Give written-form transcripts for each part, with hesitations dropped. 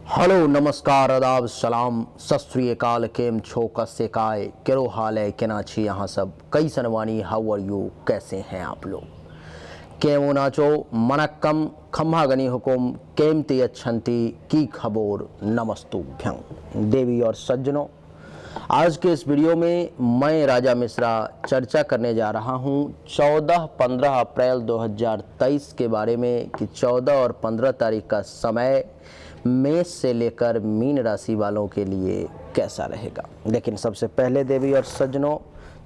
Hello नमस्कार आदाब सलाम सत श्री अकाल केम छो कस्से काय केरो हाल है केना छी यहाँ सब कई सनवानी हाउ आर यू कैसे हैं आप लोग केमो नाचो मनक्कम खम्हा गनी हुकुम केमती अच्छंती की खबोर नमस्तुभ्यं देवी और सज्जनों। आज के इस वीडियो में मैं राजा मिश्रा चर्चा करने जा रहा हूं 14-15 अप्रैल 2023 के बारे में कि 14 और 15 तारीख का समय मेष से लेकर मीन राशि वालों के लिए कैसा रहेगा। लेकिन सबसे पहले देवी और सज्जनों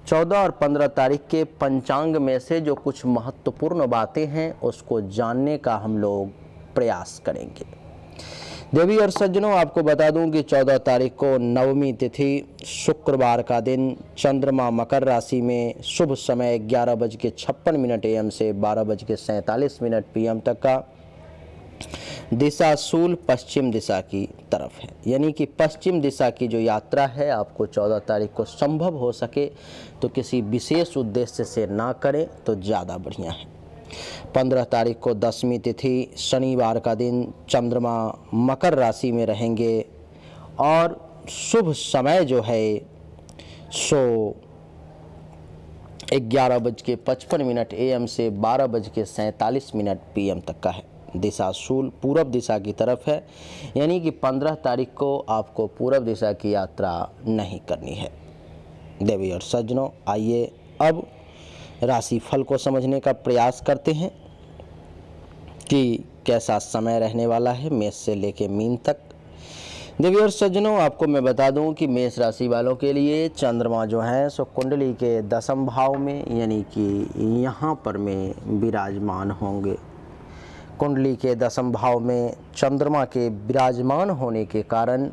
14 और 15 तारीख के पंचांग में से जो कुछ महत्वपूर्ण बातें हैं उसको जानने का हम लोग प्रयास करेंगे। देवी और सज्जनों आपको बता दूं कि 14 तारीख को नवमी तिथि शुक्रवार का दिन, चंद्रमा मकर राशि में, शुभ समय 11:56 AM से 12:47 PM तक का, दिशा शूल पश्चिम दिशा की तरफ है। यानी कि पश्चिम दिशा की जो यात्रा है आपको 14 तारीख को संभव हो सके तो किसी विशेष उद्देश्य से ना करें तो ज़्यादा बढ़िया है। 15 तारीख को दशमी तिथि शनिवार का दिन, चंद्रमा मकर राशि में रहेंगे और शुभ समय जो है सो 11:55 AM से 12:47 PM तक का है। दिशा शूल पूरब दिशा की तरफ है, यानी कि 15 तारीख को आपको पूरब दिशा की यात्रा नहीं करनी है। देवी और सज्जनों आइए अब राशि फल को समझने का प्रयास करते हैं कि कैसा समय रहने वाला है मेष से लेके मीन तक। देवी और सज्जनों आपको मैं बता दूं कि मेष राशि वालों के लिए चंद्रमा जो है सो कुंडली के 10वें भाव में यानी कि यहाँ पर में विराजमान होंगे। कुंडली के 10वें भाव में चंद्रमा के विराजमान होने के कारण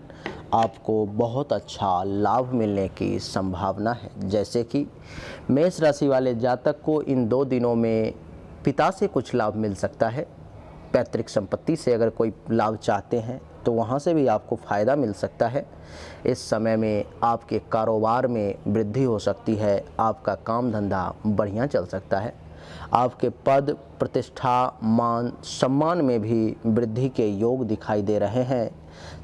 आपको बहुत अच्छा लाभ मिलने की संभावना है। जैसे कि मेष राशि वाले जातक को इन 2 दिनों में पिता से कुछ लाभ मिल सकता है। पैतृक संपत्ति से अगर कोई लाभ चाहते हैं तो वहाँ से भी आपको फ़ायदा मिल सकता है। इस समय में आपके कारोबार में वृद्धि हो सकती है, आपका काम धंधा बढ़िया चल सकता है, आपके पद प्रतिष्ठा मान सम्मान में भी वृद्धि के योग दिखाई दे रहे हैं।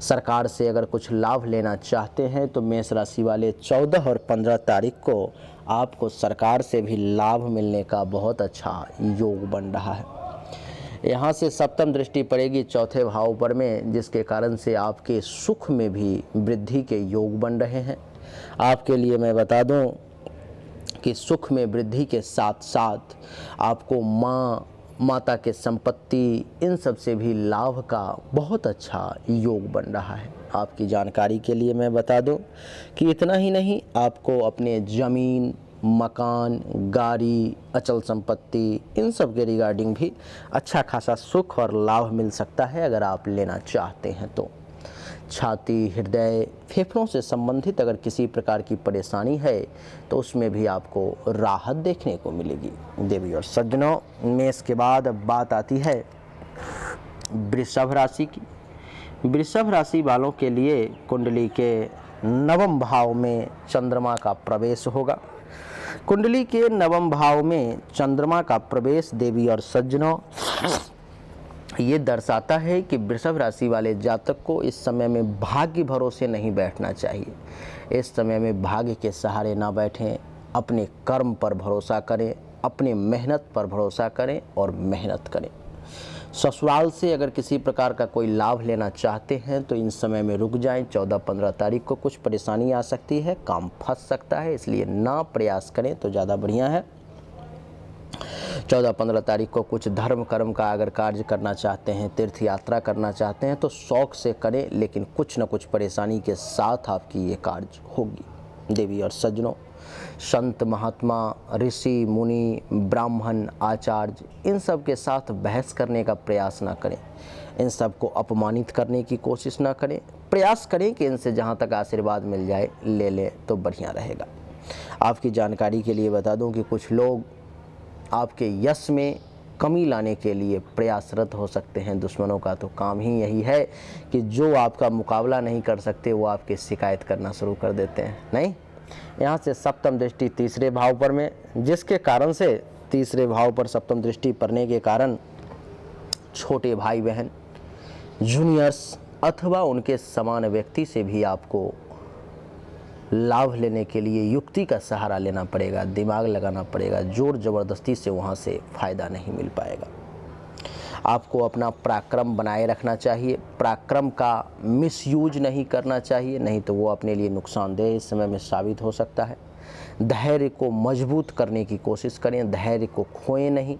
सरकार से अगर कुछ लाभ लेना चाहते हैं तो मेष राशि वाले 14 और 15 तारीख को आपको सरकार से भी लाभ मिलने का बहुत अच्छा योग बन रहा है। यहाँ से सप्तम दृष्टि पड़ेगी चौथे भाव पर में, जिसके कारण से आपके सुख में भी वृद्धि के योग बन रहे हैं। आपके लिए मैं बता दूं कि सुख में वृद्धि के साथ साथ आपको माता के संपत्ति इन सब से भी लाभ का बहुत अच्छा योग बन रहा है। आपकी जानकारी के लिए मैं बता दूं कि इतना ही नहीं, आपको अपने ज़मीन, मकान, गाड़ी, अचल संपत्ति इन सब के रिगार्डिंग भी अच्छा खासा सुख और लाभ मिल सकता है अगर आप लेना चाहते हैं तो। छाती, हृदय, फेफड़ों से संबंधित अगर किसी प्रकार की परेशानी है तो उसमें भी आपको राहत देखने को मिलेगी। देवी और सज्जनों मेष के बाद अब बात आती है वृषभ राशि की। वृषभ राशि वालों के लिए कुंडली के 9वें भाव में चंद्रमा का प्रवेश होगा। कुंडली के 9वें भाव में चंद्रमा का प्रवेश देवी और सज्जनों ये दर्शाता है कि वृषभ राशि वाले जातक को इस समय में भाग्य भरोसे नहीं बैठना चाहिए। इस समय में भाग्य के सहारे ना बैठें, अपने कर्म पर भरोसा करें, अपने मेहनत पर भरोसा करें और मेहनत करें। ससुराल से अगर किसी प्रकार का कोई लाभ लेना चाहते हैं तो इन समय में रुक जाएं। 14-15 तारीख को कुछ परेशानी आ सकती है, काम फंस सकता है, इसलिए ना प्रयास करें तो ज़्यादा बढ़िया है। 14-15 तारीख को कुछ धर्म कर्म का अगर कार्य करना चाहते हैं, तीर्थ यात्रा करना चाहते हैं तो शौक से करें, लेकिन कुछ न कुछ परेशानी के साथ आपकी ये कार्य होगी। देवी और सज्जनों संत महात्मा, ऋषि मुनि, ब्राह्मण, आचार्य इन सब के साथ बहस करने का प्रयास ना करें। इन सब को अपमानित करने की कोशिश ना करें। प्रयास करें कि इनसे जहाँ तक आशीर्वाद मिल जाए ले लें तो बढ़िया रहेगा। आपकी जानकारी के लिए बता दूं कि कुछ लोग आपके यश में कमी लाने के लिए प्रयासरत हो सकते हैं। दुश्मनों का तो काम ही यही है कि जो आपका मुकाबला नहीं कर सकते वो आपकी शिकायत करना शुरू कर देते हैं। नहीं, यहाँ से सप्तम दृष्टि तीसरे भाव पर में, जिसके कारण से तीसरे भाव पर सप्तम दृष्टि पड़ने के कारण छोटे भाई बहन, जूनियर्स अथवा उनके समान व्यक्ति से भी आपको लाभ लेने के लिए युक्ति का सहारा लेना पड़ेगा, दिमाग लगाना पड़ेगा। जोर ज़बरदस्ती से वहाँ से फ़ायदा नहीं मिल पाएगा। आपको अपना पराक्रम बनाए रखना चाहिए, पराक्रम का मिसयूज नहीं करना चाहिए, नहीं तो वो अपने लिए नुकसानदेह इस समय में साबित हो सकता है। धैर्य को मजबूत करने की कोशिश करें, धैर्य को खोएं नहीं।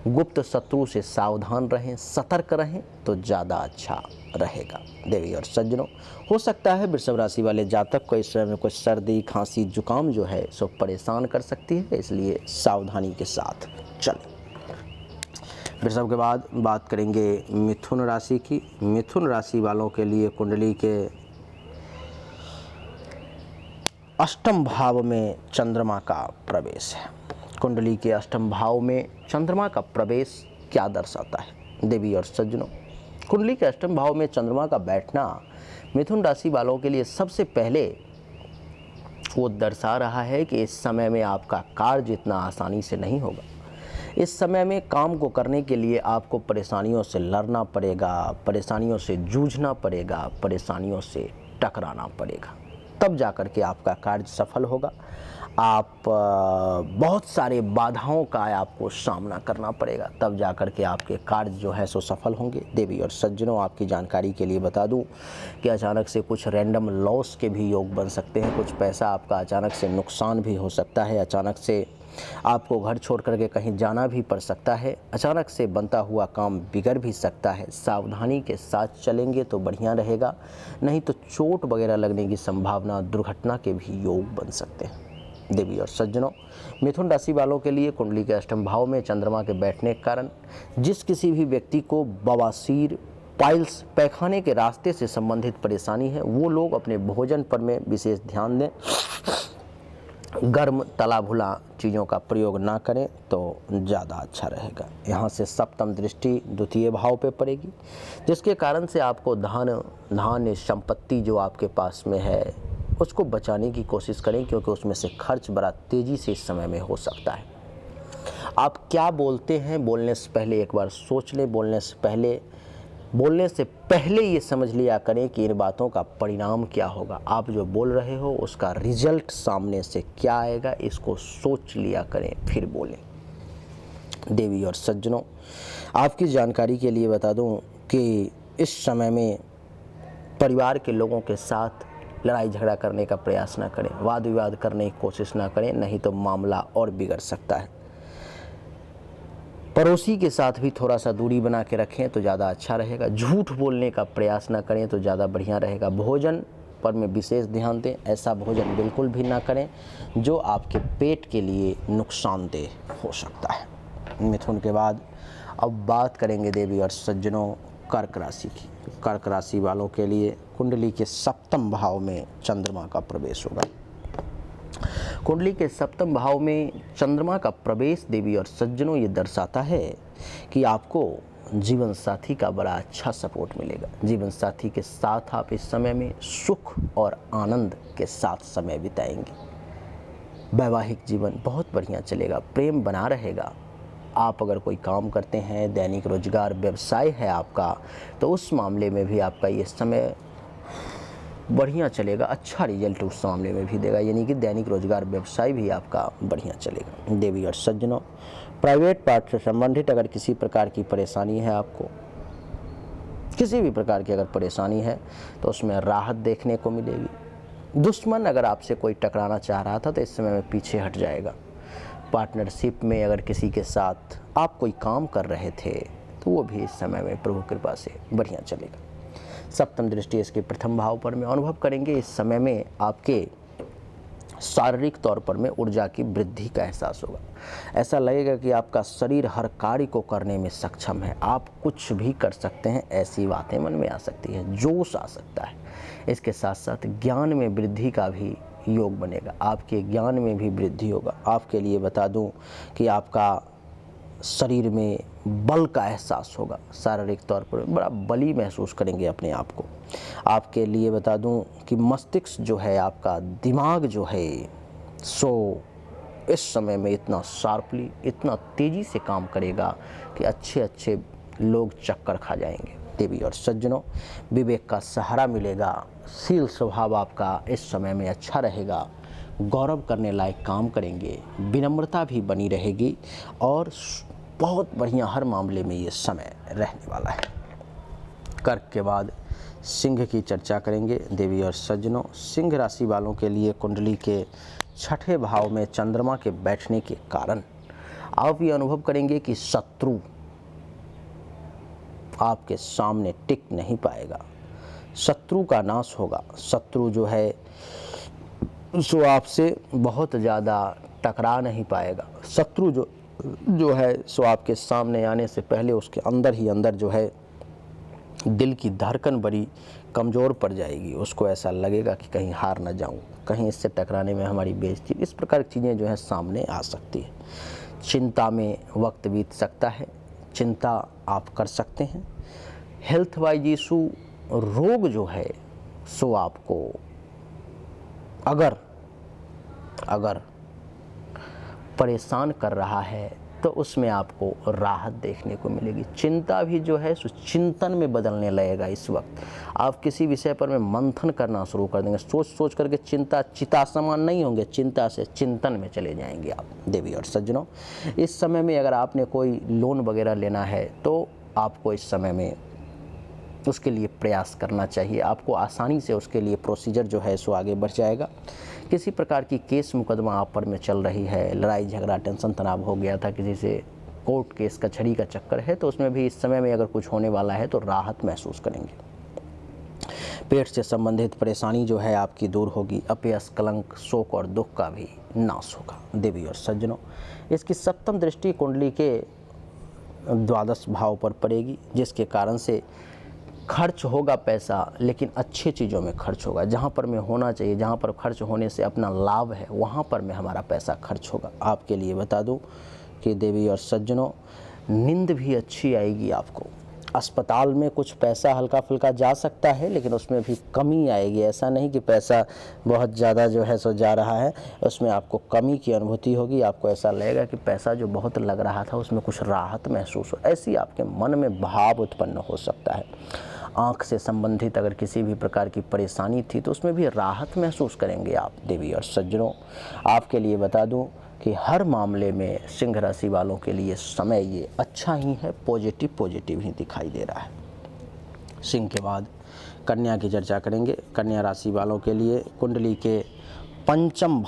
गुप्त शत्रु से सावधान रहें, सतर्क रहें तो ज़्यादा अच्छा रहेगा। देवी और सज्जनों, हो सकता है वृषभ राशि वाले जातक को इस समय में कुछ सर्दी, खांसी, जुकाम जो है सो परेशान कर सकती है, इसलिए सावधानी के साथ चलें। वृषभ के बाद बात करेंगे मिथुन राशि की। मिथुन राशि वालों के लिए कुंडली के अष्टम भाव में चंद्रमा का प्रवेश है। कुंडली के अष्टम भाव में चंद्रमा का प्रवेश क्या दर्शाता है? देवी और सज्जनों, कुंडली के अष्टम भाव में चंद्रमा का बैठना मिथुन राशि वालों के लिए सबसे पहले वो दर्शा रहा है कि इस समय में आपका कार्य इतना आसानी से नहीं होगा। इस समय में काम को करने के लिए आपको परेशानियों से लड़ना पड़ेगा, परेशानियों से जूझना पड़ेगा, परेशानियों से टकराना पड़ेगा, तब जाकर के आपका कार्य सफल होगा। आप बहुत सारे बाधाओं का आपको सामना करना पड़ेगा, तब जाकर के आपके कार्य जो है सो सफल होंगे। देवी और सज्जनों, आपकी जानकारी के लिए बता दूं कि अचानक से कुछ रैंडम लॉस के भी योग बन सकते हैं। कुछ पैसा आपका अचानक से नुकसान भी हो सकता है। अचानक से आपको घर छोड़ करके कहीं जाना भी पड़ सकता है। अचानक से बनता हुआ काम बिगड़ भी सकता है। सावधानी के साथ चलेंगे तो बढ़िया रहेगा, नहीं तो चोट वगैरह लगने की संभावना, दुर्घटना के भी योग बन सकते हैं। देवी और सज्जनों, मिथुन राशि वालों के लिए कुंडली के अष्टम भाव में चंद्रमा के बैठने के कारण जिस किसी भी व्यक्ति को बवासीर, पाइल्स, पैखाने के रास्ते से संबंधित परेशानी है, वो लोग अपने भोजन पर में विशेष ध्यान दें। गर्म तला भुना चीज़ों का प्रयोग ना करें तो ज़्यादा अच्छा रहेगा। यहाँ से सप्तम दृष्टि द्वितीय भाव पे पड़ेगी, जिसके कारण से आपको धान्य संपत्ति जो आपके पास में है उसको बचाने की कोशिश करें, क्योंकि उसमें से खर्च बड़ा तेज़ी से इस समय में हो सकता है। आप क्या बोलते हैं, बोलने से पहले एक बार सोच लें। बोलने से पहले ये समझ लिया करें कि इन बातों का परिणाम क्या होगा। आप जो बोल रहे हो उसका रिजल्ट सामने से क्या आएगा, इसको सोच लिया करें फिर बोलें। देवी और सज्जनों, आपकी जानकारी के लिए बता दूं कि इस समय में परिवार के लोगों के साथ लड़ाई झगड़ा करने का प्रयास ना करें, वाद विवाद करने की कोशिश ना करें, नहीं तो मामला और बिगड़ सकता है। पड़ोसी के साथ भी थोड़ा सा दूरी बना के रखें तो ज़्यादा अच्छा रहेगा। झूठ बोलने का प्रयास ना करें तो ज़्यादा बढ़िया रहेगा। भोजन पर में विशेष ध्यान दें, ऐसा भोजन बिल्कुल भी ना करें जो आपके पेट के लिए नुकसानदेह हो सकता है। मिथुन के बाद अब बात करेंगे देवी और सज्जनों कर्क राशि की। कर्क राशि वालों के लिए कुंडली के सप्तम भाव में चंद्रमा का प्रवेश होगा। कुंडली के सप्तम भाव में चंद्रमा का प्रवेश देवी और सज्जनों ये दर्शाता है कि आपको जीवन साथी का बड़ा अच्छा सपोर्ट मिलेगा। जीवन साथी के साथ आप इस समय में सुख और आनंद के साथ समय बिताएंगे। वैवाहिक जीवन बहुत बढ़िया चलेगा, प्रेम बना रहेगा। आप अगर कोई काम करते हैं, दैनिक रोजगार व्यवसाय है आपका, तो उस मामले में भी आपका ये समय बढ़िया चलेगा। अच्छा रिजल्ट उस मामले में भी देगा, यानी कि दैनिक रोजगार व्यवसाय भी आपका बढ़िया चलेगा। देवी और सज्जनों, प्राइवेट पार्ट से संबंधित अगर किसी प्रकार की परेशानी है, आपको किसी भी प्रकार की अगर परेशानी है तो उसमें राहत देखने को मिलेगी। दुश्मन अगर आपसे कोई टकराना चाह रहा था तो इस समय में पीछे हट जाएगा। पार्टनरशिप में अगर किसी के साथ आप कोई काम कर रहे थे तो वो भी इस समय में प्रभु कृपा से बढ़िया चलेगा। सप्तम दृष्टि इसके प्रथम भाव पर में अनुभव करेंगे। इस समय में आपके शारीरिक तौर पर में ऊर्जा की वृद्धि का एहसास होगा। ऐसा लगेगा कि आपका शरीर हर कार्य को करने में सक्षम है, आप कुछ भी कर सकते हैं, ऐसी बातें मन में आ सकती है, जोश आ सकता है। इसके साथ साथ ज्ञान में वृद्धि का भी योग बनेगा, आपके ज्ञान में भी वृद्धि होगा। आपके लिए बता दूं कि आपका शरीर में बल का एहसास होगा, शारीरिक तौर पर बड़ा बली महसूस करेंगे अपने आप को। आपके लिए बता दूं कि मस्तिष्क जो है, आपका दिमाग जो है, सो इस समय में इतना शार्पली, इतना तेज़ी से काम करेगा कि अच्छे अच्छे लोग चक्कर खा जाएंगे। देवी और सज्जनों, विवेक का सहारा मिलेगा, शील स्वभाव आपका इस समय में अच्छा रहेगा, गौरव करने लायक काम करेंगे, विनम्रता भी बनी रहेगी और बहुत बढ़िया हर मामले में ये समय रहने वाला है। कर्क के बाद सिंह की चर्चा करेंगे। देवी और सज्जनों, सिंह राशि वालों के लिए कुंडली के छठे भाव में चंद्रमा के बैठने के कारण आप ये अनुभव करेंगे कि शत्रु आपके सामने टिक नहीं पाएगा, शत्रु का नाश होगा। शत्रु जो है सो आपसे बहुत ज़्यादा टकरा नहीं पाएगा। शत्रु जो है सो आपके सामने आने से पहले उसके अंदर ही अंदर जो है दिल की धड़कन बड़ी कमज़ोर पड़ जाएगी। उसको ऐसा लगेगा कि कहीं हार ना जाऊं, कहीं इससे टकराने में हमारी बेइज्जती, इस प्रकार की चीज़ें जो है सामने आ सकती है। चिंता में वक्त बीत सकता है, चिंता आप कर सकते हैं। हेल्थ वाइज इशू, रोग जो है सो आपको अगर परेशान कर रहा है तो उसमें आपको राहत देखने को मिलेगी। चिंता भी जो है सो चिंतन में बदलने लगेगा। इस वक्त आप किसी विषय पर में मंथन करना शुरू कर देंगे, सोच करके चिता समान नहीं होंगे, चिंता से चिंतन में चले जाएंगे आप। देवी और सज्जनों, इस समय में अगर आपने कोई लोन वगैरह लेना है तो आपको इस समय में उसके लिए प्रयास करना चाहिए। आपको आसानी से उसके लिए प्रोसीजर जो है सो आगे बढ़ जाएगा। किसी प्रकार की केस मुकदमा आप पर में चल रही है, लड़ाई झगड़ा टेंशन तनाव हो गया था, किसी से कोर्ट केस कचहरी का चक्कर है, तो उसमें भी इस समय में अगर कुछ होने वाला है तो राहत महसूस करेंगे। पेट से संबंधित परेशानी जो है आपकी दूर होगी। अपयश, कलंक, शोक और दुख का भी नाश होगा। देवी और सज्जनों, इसकी सप्तम दृष्टि कुंडली के द्वादश भाव पर पड़ेगी, जिसके कारण से खर्च होगा पैसा, लेकिन अच्छी चीज़ों में खर्च होगा। जहाँ पर में होना चाहिए, जहाँ पर खर्च होने से अपना लाभ है, वहाँ पर में हमारा पैसा खर्च होगा। आपके लिए बता दूं कि देवी और सज्जनों, नींद भी अच्छी आएगी आपको। अस्पताल में कुछ पैसा हल्का फुल्का जा सकता है, लेकिन उसमें भी कमी आएगी। ऐसा नहीं कि पैसा बहुत ज़्यादा जो है सो जा रहा है, उसमें आपको कमी की अनुभूति होगी। आपको ऐसा लगेगा कि पैसा जो बहुत लग रहा था उसमें कुछ राहत महसूस हो, ऐसी आपके मन में भाव उत्पन्न हो सकता है। आँख से संबंधित अगर किसी भी प्रकार की परेशानी थी तो उसमें भी राहत महसूस करेंगे आप। देवी और सज्जनों, आपके लिए बता दूं कि हर मामले में सिंह राशि वालों के लिए समय ये अच्छा ही है, पॉजिटिव ही दिखाई दे रहा है। सिंह के बाद कन्या की चर्चा करेंगे। कन्या राशि वालों के लिए कुंडली के पंचम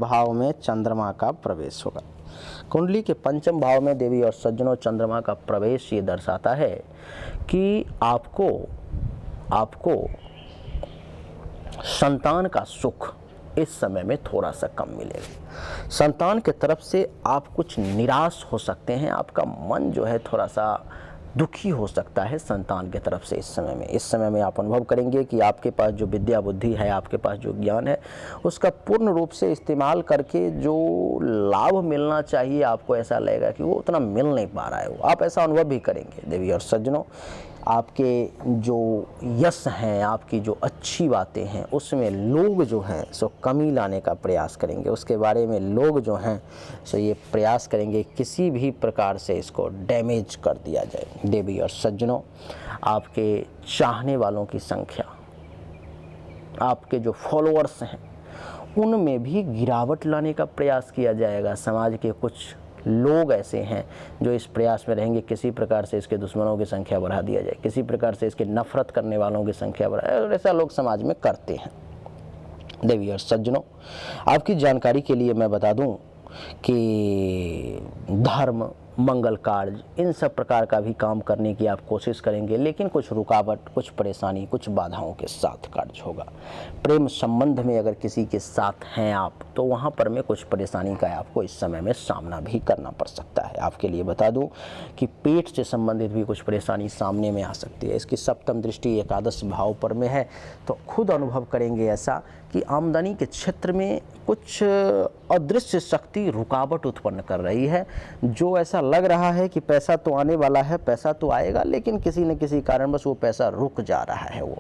भाव में चंद्रमा का प्रवेश होगा। कुंडली के पंचम भाव में देवी और सज्जनों चंद्रमा का प्रवेश ये दर्शाता है कि आपको संतान का सुख इस समय में थोड़ा सा कम मिलेगा। संतान के तरफ से आप कुछ निराश हो सकते हैं, आपका मन जो है थोड़ा सा दुखी हो सकता है संतान के तरफ से। इस समय में आप अनुभव करेंगे कि आपके पास जो विद्या बुद्धि है, आपके पास जो ज्ञान है, उसका पूर्ण रूप से इस्तेमाल करके जो लाभ मिलना चाहिए आपको ऐसा लगेगा कि वो उतना मिल नहीं पा रहा है। आप ऐसा अनुभव भी करेंगे। देवी और सज्जनों, आपके जो यश हैं, आपकी जो अच्छी बातें हैं, उसमें लोग जो हैं सो कमी लाने का प्रयास करेंगे। उसके बारे में लोग जो हैं सो ये प्रयास करेंगे किसी भी प्रकार से इसको डैमेज कर दिया जाए। देवी और सज्जनों, आपके चाहने वालों की संख्या, आपके जो फॉलोअर्स हैं, उनमें भी गिरावट लाने का प्रयास किया जाएगा। समाज के कुछ लोग ऐसे हैं जो इस प्रयास में रहेंगे किसी प्रकार से इसके दुश्मनों की संख्या बढ़ा दिया जाए, किसी प्रकार से इसके नफरत करने वालों की संख्या बढ़ाए, और ऐसा लोग समाज में करते हैं। देवी और सज्जनों, आपकी जानकारी के लिए मैं बता दूं कि धर्म, मंगल कार्य, इन सब प्रकार का भी काम करने की आप कोशिश करेंगे, लेकिन कुछ रुकावट, कुछ परेशानी, कुछ बाधाओं के साथ कार्य होगा। प्रेम संबंध में अगर किसी के साथ हैं आप, तो वहाँ पर में कुछ परेशानी का आपको इस समय में सामना भी करना पड़ सकता है। आपके लिए बता दूं कि पेट से संबंधित भी कुछ परेशानी सामने में आ सकती है। इसकी सप्तम दृष्टि एकादश भाव पर में है, तो खुद अनुभव करेंगे ऐसा कि आमदनी के क्षेत्र में कुछ अदृश्य शक्ति रुकावट उत्पन्न कर रही है। जो ऐसा लग रहा है कि पैसा तो आने वाला है, पैसा तो आएगा, लेकिन किसी न किसी कारणवश वो पैसा रुक जा रहा है। वो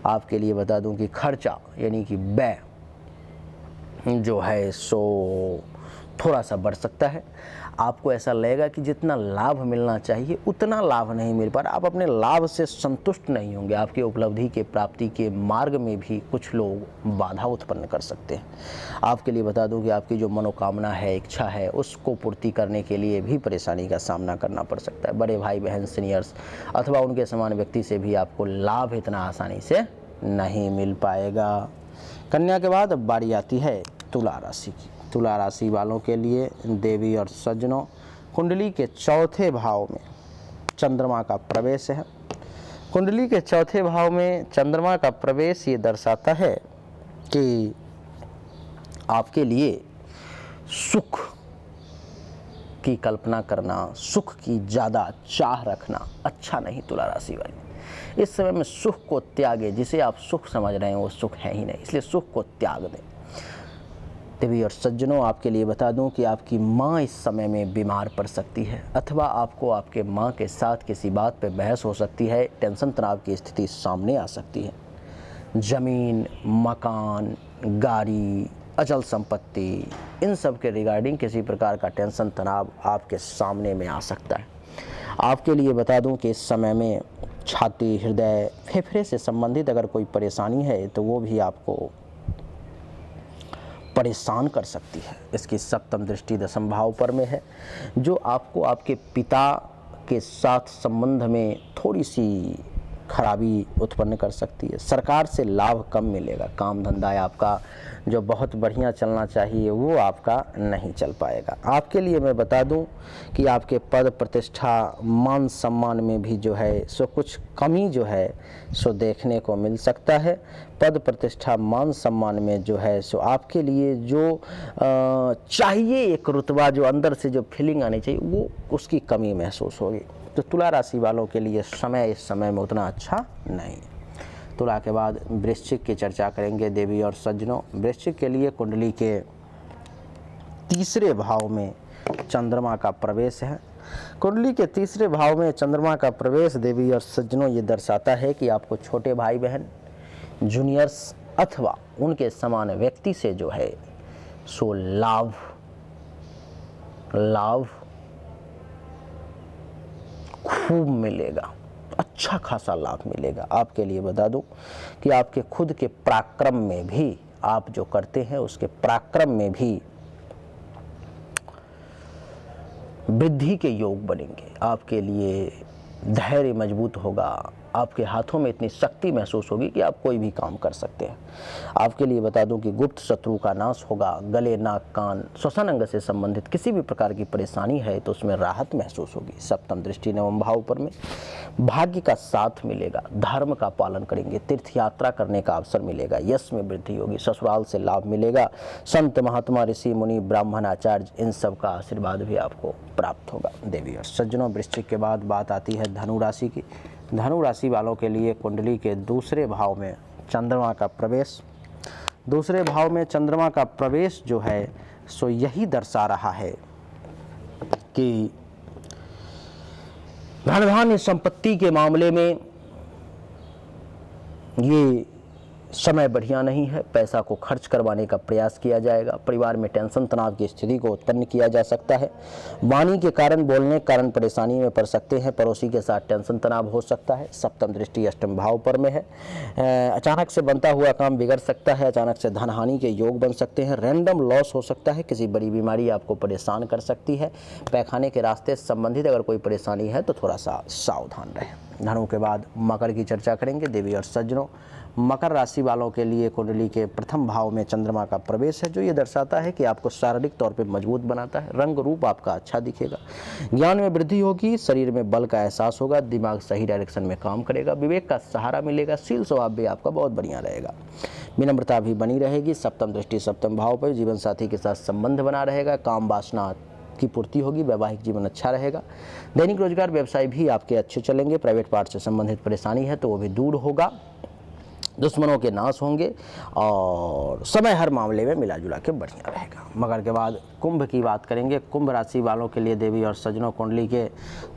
आपके लिए बता दूं कि खर्चा यानी कि व्यय जो है सो थोड़ा सा बढ़ सकता है। आपको ऐसा लगेगा कि जितना लाभ मिलना चाहिए उतना लाभ नहीं मिल पा रहा, आप अपने लाभ से संतुष्ट नहीं होंगे। आपकी उपलब्धि के प्राप्ति के मार्ग में भी कुछ लोग बाधा उत्पन्न कर सकते हैं। आपके लिए बता दूं कि आपकी जो मनोकामना है, इच्छा है, उसको पूर्ति करने के लिए भी परेशानी का सामना करना पड़ सकता है। बड़े भाई बहन, सीनियर्स अथवा उनके समान व्यक्ति से भी आपको लाभ इतना आसानी से नहीं मिल पाएगा। कन्या के बाद अब बारी आती है तुला राशि की। तुला राशि वालों के लिए देवी और सज्जनों, कुंडली के चौथे भाव में चंद्रमा का प्रवेश है। कुंडली के चौथे भाव में चंद्रमा का प्रवेश ये दर्शाता है कि आपके लिए सुख की कल्पना करना, सुख की ज़्यादा चाह रखना अच्छा नहीं। तुला राशि वाले इस समय में सुख को त्यागे, जिसे आप सुख समझ रहे हैं वो सुख है ही नहीं, इसलिए सुख को त्याग दें। देवी और सज्जनों, आपके लिए बता दूं कि आपकी माँ इस समय में बीमार पड़ सकती है, अथवा आपको आपके माँ के साथ किसी बात पे बहस हो सकती है, टेंशन तनाव की स्थिति सामने आ सकती है। ज़मीन, मकान, गाड़ी, अचल संपत्ति, इन सब के रिगार्डिंग किसी प्रकार का टेंशन तनाव आपके सामने में आ सकता है। आपके लिए बता दूं कि इस समय में छाती, हृदय, फेफड़े से संबंधित अगर कोई परेशानी है तो वो भी आपको परेशान कर सकती है। इसकी सप्तम दृष्टि दशम भाव पर में है, जो आपको आपके पिता के साथ संबंध में थोड़ी सी खराबी उत्पन्न कर सकती है। सरकार से लाभ कम मिलेगा। काम धंधा आपका जो बहुत बढ़िया चलना चाहिए वो आपका नहीं चल पाएगा। आपके लिए मैं बता दूं कि आपके पद प्रतिष्ठा, मान सम्मान में भी जो है सो कुछ कमी जो है सो देखने को मिल सकता है। पद प्रतिष्ठा, मान सम्मान में जो है सो आपके लिए जो चाहिए एक रुतबा, जो अंदर से जो फीलिंग आनी चाहिए, वो उसकी कमी महसूस होगी। तो तुला राशि वालों के लिए समय इस समय में उतना अच्छा नहीं। तुला के बाद वृश्चिक की चर्चा करेंगे देवी और सज्जनों। वृश्चिक के लिए कुंडली के तीसरे भाव में चंद्रमा का प्रवेश है। कुंडली के तीसरे भाव में चंद्रमा का प्रवेश देवी और सज्जनों ये दर्शाता है कि आपको छोटे भाई बहन, जूनियर्स अथवा उनके समान व्यक्ति से जो है सो लाभ खूब मिलेगा, अच्छा खासा लाभ मिलेगा। आपके लिए बता दूं कि आपके खुद के पराक्रम में भी, आप जो करते हैं उसके पराक्रम में भी वृद्धि के योग बनेंगे। आपके लिए धैर्य मजबूत होगा, आपके हाथों में इतनी शक्ति महसूस होगी कि आप कोई भी काम कर सकते हैं। आपके लिए बता दूं कि गुप्त शत्रु का नाश होगा। गले, नाक, कान, श्वसन अंग से संबंधित किसी भी प्रकार की परेशानी है तो उसमें राहत महसूस होगी। सप्तम दृष्टि नवम भाव पर में भाग्य का साथ मिलेगा। धर्म का पालन करेंगे, तीर्थ यात्रा करने का अवसर मिलेगा, यश में वृद्धि होगी, ससुराल से लाभ मिलेगा। संत, महात्मा, ऋषि, मुनि, ब्राह्मण, आचार्य, इन सब का आशीर्वाद भी आपको प्राप्त होगा। देवी और सज्जनों, वृश्चिक के बाद बात आती है धनु राशि की। धनु राशि वालों के लिए कुंडली के दूसरे भाव में चंद्रमा का प्रवेश, दूसरे भाव में चंद्रमा का प्रवेश जो है सो यही दर्शा रहा है कि धन धान्य संपत्ति के मामले में ये समय बढ़िया नहीं है। पैसा को खर्च करवाने का प्रयास किया जाएगा। परिवार में टेंशन तनाव की स्थिति को उत्पन्न किया जा सकता है। वाणी के कारण, बोलने के कारण परेशानी में पड़ सकते हैं। पड़ोसी के साथ टेंशन तनाव हो सकता है। सप्तम दृष्टि अष्टम भाव पर में है। अचानक से बनता हुआ काम बिगड़ सकता है। अचानक से धन हानि के योग बन सकते हैं। रैंडम लॉस हो सकता है। किसी बड़ी बीमारी आपको परेशान कर सकती है। पैखाने के रास्ते से संबंधित अगर कोई परेशानी है तो थोड़ा सा सावधान रहें। धनु के बाद मकर की चर्चा करेंगे देवी और सज्जनों। मकर राशि वालों के लिए कुंडली के प्रथम भाव में चंद्रमा का प्रवेश है, जो ये दर्शाता है कि आपको शारीरिक तौर पे मजबूत बनाता है। रंग रूप आपका अच्छा दिखेगा। ज्ञान में वृद्धि होगी। शरीर में बल का एहसास होगा। दिमाग सही डायरेक्शन में काम करेगा। विवेक का सहारा मिलेगा। शील स्वभाव भी आपका बहुत बढ़िया रहेगा। विनम्रता भी बनी रहेगी। सप्तम दृष्टि सप्तम भाव पर जीवन साथी के साथ संबंध बना रहेगा। काम वासना की पूर्ति होगी। वैवाहिक जीवन अच्छा रहेगा। दैनिक रोजगार व्यवसाय भी आपके अच्छे चलेंगे। प्राइवेट पार्ट से संबंधित परेशानी है तो वो भी दूर होगा। दुश्मनों के नाश होंगे और समय हर मामले में मिला जुला के बढ़िया रहेगा। मगर के बाद कुंभ की बात करेंगे। कुंभ राशि वालों के लिए देवी और सज्जनों, कुंडली के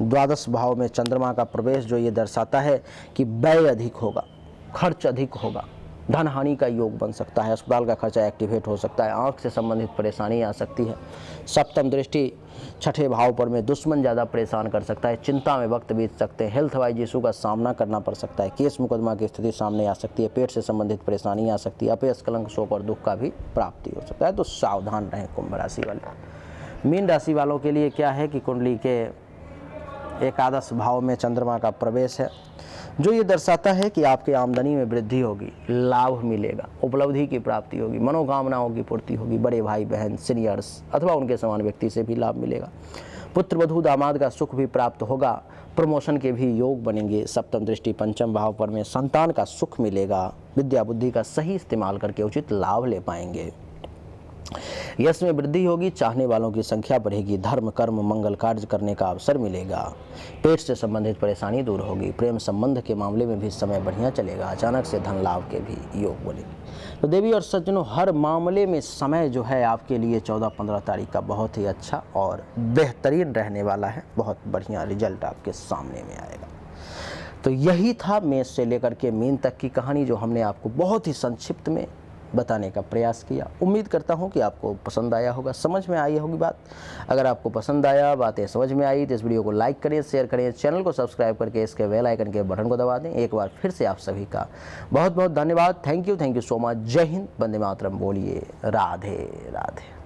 द्वादश भाव में चंद्रमा का प्रवेश जो ये दर्शाता है कि व्यय अधिक होगा, खर्च अधिक होगा, धन हानि का योग बन सकता है। अस्पताल का खर्चा एक्टिवेट हो सकता है। आँख से संबंधित परेशानी आ सकती है। सप्तम दृष्टि छठे भाव पर में दुश्मन ज़्यादा परेशान कर सकता है, चिंता में वक्त बीत सकते हैं, हेल्थ वाइज इशू का सामना करना पड़ सकता है, केस मुकदमा की स्थिति सामने आ सकती है, पेट से संबंधित परेशानी आ सकती है, अपयश कलंक शोक और दुख का भी प्राप्ति हो सकता है। तो सावधान रहें कुंभ राशि वाले। मीन राशि वालों के लिए क्या है कि कुंडली के एकादश भाव में चंद्रमा का प्रवेश है, जो ये दर्शाता है कि आपकी आमदनी में वृद्धि होगी, लाभ मिलेगा, उपलब्धि की प्राप्ति होगी, मनोकामनाओं की पूर्ति होगी, बड़े भाई बहन सीनियर्स अथवा उनके समान व्यक्ति से भी लाभ मिलेगा, पुत्र वधू दामाद का सुख भी प्राप्त होगा, प्रमोशन के भी योग बनेंगे। सप्तम दृष्टि पंचम भाव पर में संतान का सुख मिलेगा, विद्या बुद्धि का सही इस्तेमाल करके उचित लाभ ले पाएंगे, यश में वृद्धि होगी, चाहने वालों की संख्या बढ़ेगी, धर्म कर्म मंगल कार्य करने का अवसर मिलेगा, पेट से संबंधित परेशानी दूर होगी, प्रेम संबंध के मामले में भी समय बढ़िया चलेगा, अचानक से धन लाभ के भी योग बनेंगे। तो देवी और सज्जनों, हर मामले में समय जो है आपके लिए 14-15 तारीख का बहुत ही अच्छा और बेहतरीन रहने वाला है, बहुत बढ़िया रिजल्ट आपके सामने में आएगा। तो यही था मेष से लेकर के मीन तक की कहानी, जो हमने आपको बहुत ही संक्षिप्त में बताने का प्रयास किया। उम्मीद करता हूं कि आपको पसंद आया होगा, समझ में आई होगी बात। अगर आपको पसंद आया, बातें समझ में आई, तो इस वीडियो को लाइक करें, शेयर करें, चैनल को सब्सक्राइब करके इसके बेल आइकन के बटन को दबा दें। एक बार फिर से आप सभी का बहुत बहुत धन्यवाद। Thank you so much. जय हिंद, वंदे मातरम। बोलिए राधे राधे।